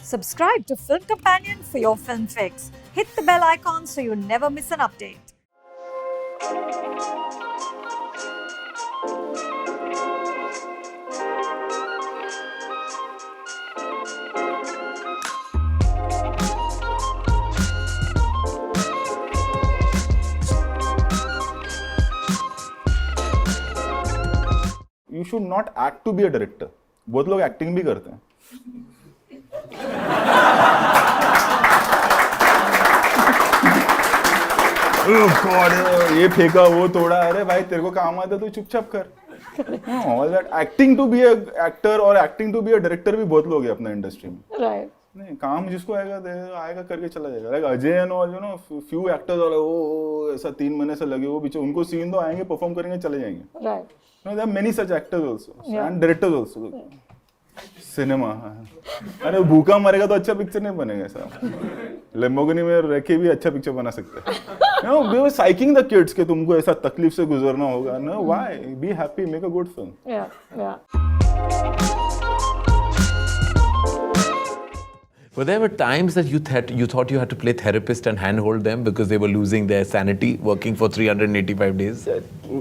Subscribe to Film Companion for your film fix. Hit the bell icon so you never miss an update. You should not act to be a director. बहुत लोग acting भी करते हैं. Oh God, ये फेंका वो तोड़ा. अरे भाई तेरे को काम आता तो चुपचाप कर. All that acting to be a actor और acting to be a director भी बहुत लोग हैं अपने इंडस्ट्री में. Right. नहीं काम जिसको आएगा करके चला जाएगा. Like Ajay and all, you know, few actors वाले वो ऐसा 3 महीने से लगे वो बीच उनको सीन दो आएंगे परफॉर्म करेंगे चले जाएंगे. Right. No, there are many such actors also and directors also. Cinema अरे भूखा मरेगा तो अच्छा पिक्चर नहीं बनेगा साहब. लेम्बोर्गिनी में रह के भी अच्छा पिक्चर बना सकते हैं. No, we were psyching the kids कि तुमको ऐसा तकलीफ से गुजरना होगा. No, why? Be happy, make a good film. Yeah, yeah. Were there times that you thought you had to play therapist and handhold them because they were losing their sanity working for 385 days?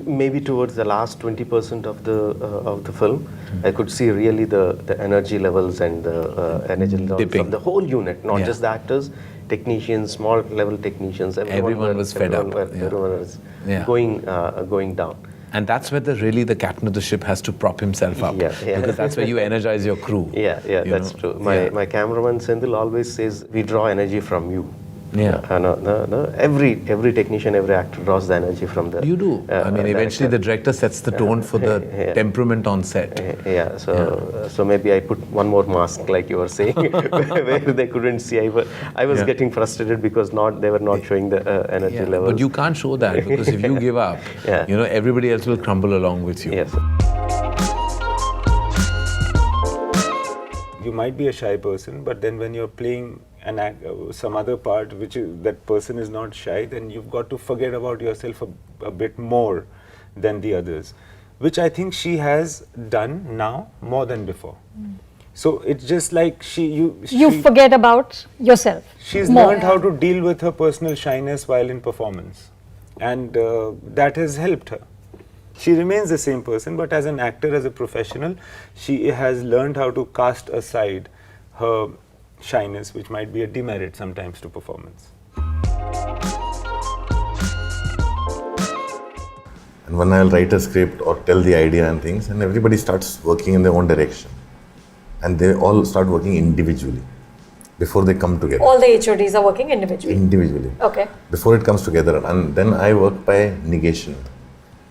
Maybe towards the last 20% of the film, I could see really the energy levels and the energy levels of the whole unit, not just the actors, technicians, small level technicians. Everyone was fed up. Everyone was going down. And that's where the captain of the ship has to prop himself up. Because that's where you energize your crew. Yeah, that's true. My cameraman Sendil always says, we draw energy from you. Yeah. No. Every technician, every actor draws the energy from the... You do. I mean, eventually the director sets the tone for the temperament on set. So maybe I put one more mask, like you were saying, where they couldn't see. I was getting frustrated because they were not showing the energy levels. But you can't show that because if you give up, everybody else will crumble along with you. Yes. You might be a shy person, but then when you're playing some other part which is that person is not shy, then you've got to forget about yourself a bit more than the others, which I think she has done now more than before. So it's just like you forget about yourself. She's learned how to deal with her personal shyness while in performance, and that has helped her. She remains the same person, but as an actor, as a professional, she has learned how to cast aside her shyness, which might be a demerit sometimes to performance. And when I'll write a script or tell the idea and things, and everybody starts working in their own direction, and they all start working individually before they come together. All the HODs are working individually? Individually. Okay. Before it comes together, and then I work by negation.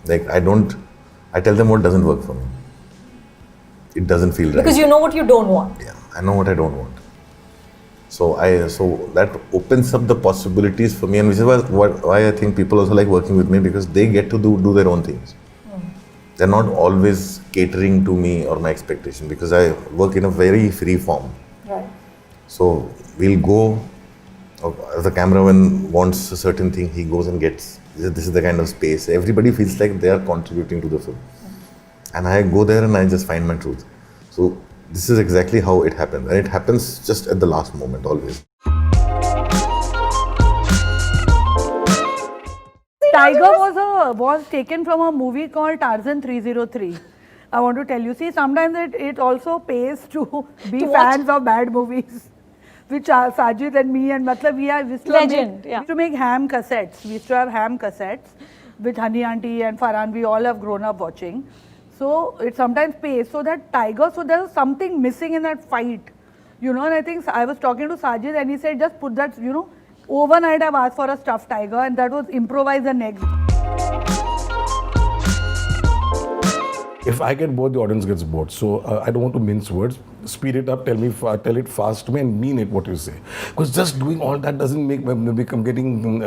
Like I tell them what doesn't work for me. It doesn't feel right. Because you know what you don't want. Yeah, I know what I don't want. So that opens up the possibilities for me, and which is why I think people also like working with me, because they get to do their own things. They're not always catering to me or my expectation, because I work in a very free form. Right. So we'll go, if the cameraman wants a certain thing, he goes and gets, this is the kind of space. Everybody feels like they are contributing to the film. And I go there and I just find my truth. So this is exactly how it happens. And it happens just at the last moment, always. Tiger was taken from a movie called Tarzan 303. I want to tell you, see, sometimes it also pays to be fans of bad movies. Which are Sajid and me, and we used to make ham cassettes. We used to have ham cassettes with Honey Auntie and Farhan. We all have grown up watching. So it sometimes pays. So that Tiger, so there's something missing in that fight. And I think I was talking to Sajid and he said, just put that, overnight I've asked for a stuffed tiger, and that was improvise the next. If I get bored, the audience gets bored. So I don't want to mince words. Speed it up, tell it fast to me and mean it what you say. Because just doing all that doesn't make getting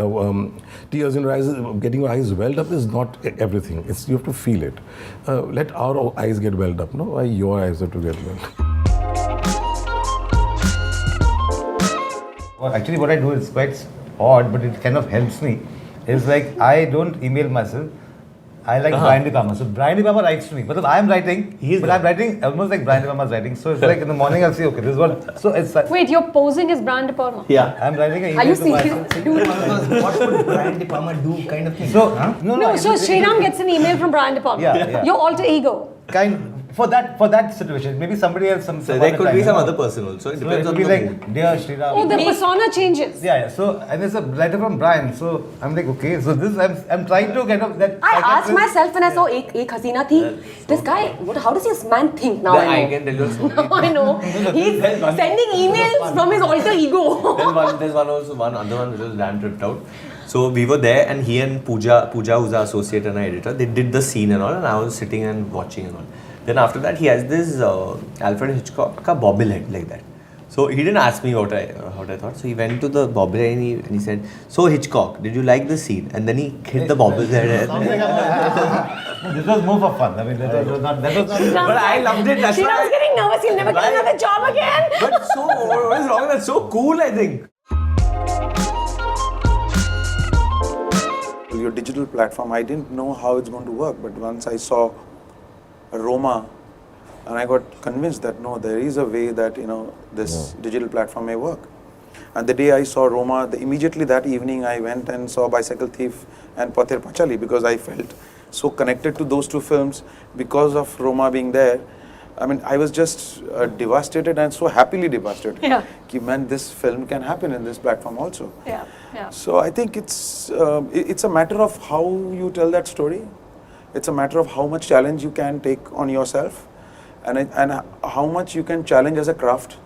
tears in your eyes, getting your eyes welled up is not everything. You have to feel it. Let our eyes get welled up, no? Why your eyes have to get welled? Well, actually what I do is quite odd, but it kind of helps me. It's like I don't email myself. I like Brian De Palma. So Brian De Palma writes to me. But I am writing, but I'm writing almost like Brian De Palma is writing. So it's like in the morning I'll say, okay, this is what. So it's like. Wait, you're posing as Brian De Palma? Yeah, I'm writing an email. Are you to serious? myself. What would Brian De Palma do kind of thing? So, No, so SRIRAM gets an email from Brian De Palma. Yeah. Your alter ego. For that situation, maybe somebody else. So there could be some other person also. It depends on the like, dear Sriram. Oh, the persona changes. Yeah. So and it's a letter from Brian. So I'm like, okay. So this I'm trying to kind of that. I asked myself when I saw Ek Hasina Thi, this guy, how does this man think now? I can tell you a story. Now I know. He's sending emails from his alter ego. There's one other one which was damn tripped out. So we were there and he and Pooja who's our associate and our editor, they did the scene and all, and I was sitting and watching and all. Then after that, he has this Alfred Hitchcock ka bobblehead like that. So he didn't ask me what I thought. So he went to the bobblehead and he said, "So Hitchcock, did you like the scene?" And then he hit the bobblehead. This was more for fun. I mean, that was not. But I loved it. That's why. Shriram's getting nervous. He'll never get another job again. But so what is wrong? That's so cool. I think. Your digital platform, I didn't know how it's going to work, but once I saw Roma, and I got convinced that no, there is a way that this digital platform may work. And the day I saw Roma, immediately that evening I went and saw Bicycle Thief and Pather Panchali because I felt so connected to those two films because of Roma being there. I mean, I was just devastated and so happily devastated. Yeah. Man, this film can happen in this platform also. Yeah. So I think it's a matter of how you tell that story. It's a matter of how much challenge you can take on yourself, and how much you can challenge as a craft.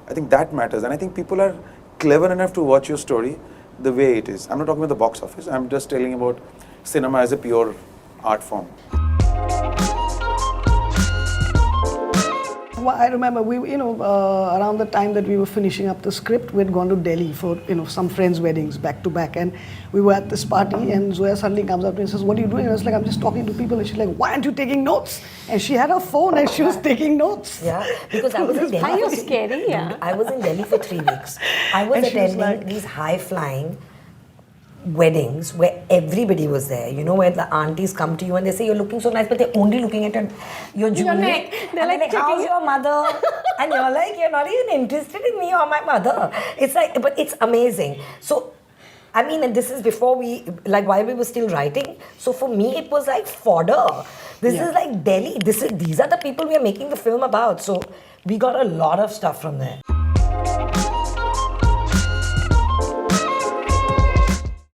I think that matters, and I think people are clever enough to watch your story the way it is. I'm not talking about the box office. I'm just telling about cinema as a pure art form. I remember around the time that we were finishing up the script, we had gone to Delhi for some friends' weddings back to back, and we were at this party, and Zoya suddenly comes up to me and says, "What are you doing?" And I was like, "I'm just talking to people." And she's like, "Why aren't you taking notes?" And she had her phone and she was taking notes. Yeah, because I was in Delhi. Are you scary? Yeah. I was in Delhi for 3 weeks. I was attending these high-flying weddings where everybody was there, where the aunties come to you and they say, "You're looking so nice," but they're only looking at your jewelry. They're like, "How's your mother?" And you're like, "You're not even interested in me or my mother." It's like, but it's amazing. So, I mean, and this is before while we were still writing. So for me, it was like fodder. This is like Delhi. These are the people we are making the film about. So we got a lot of stuff from there.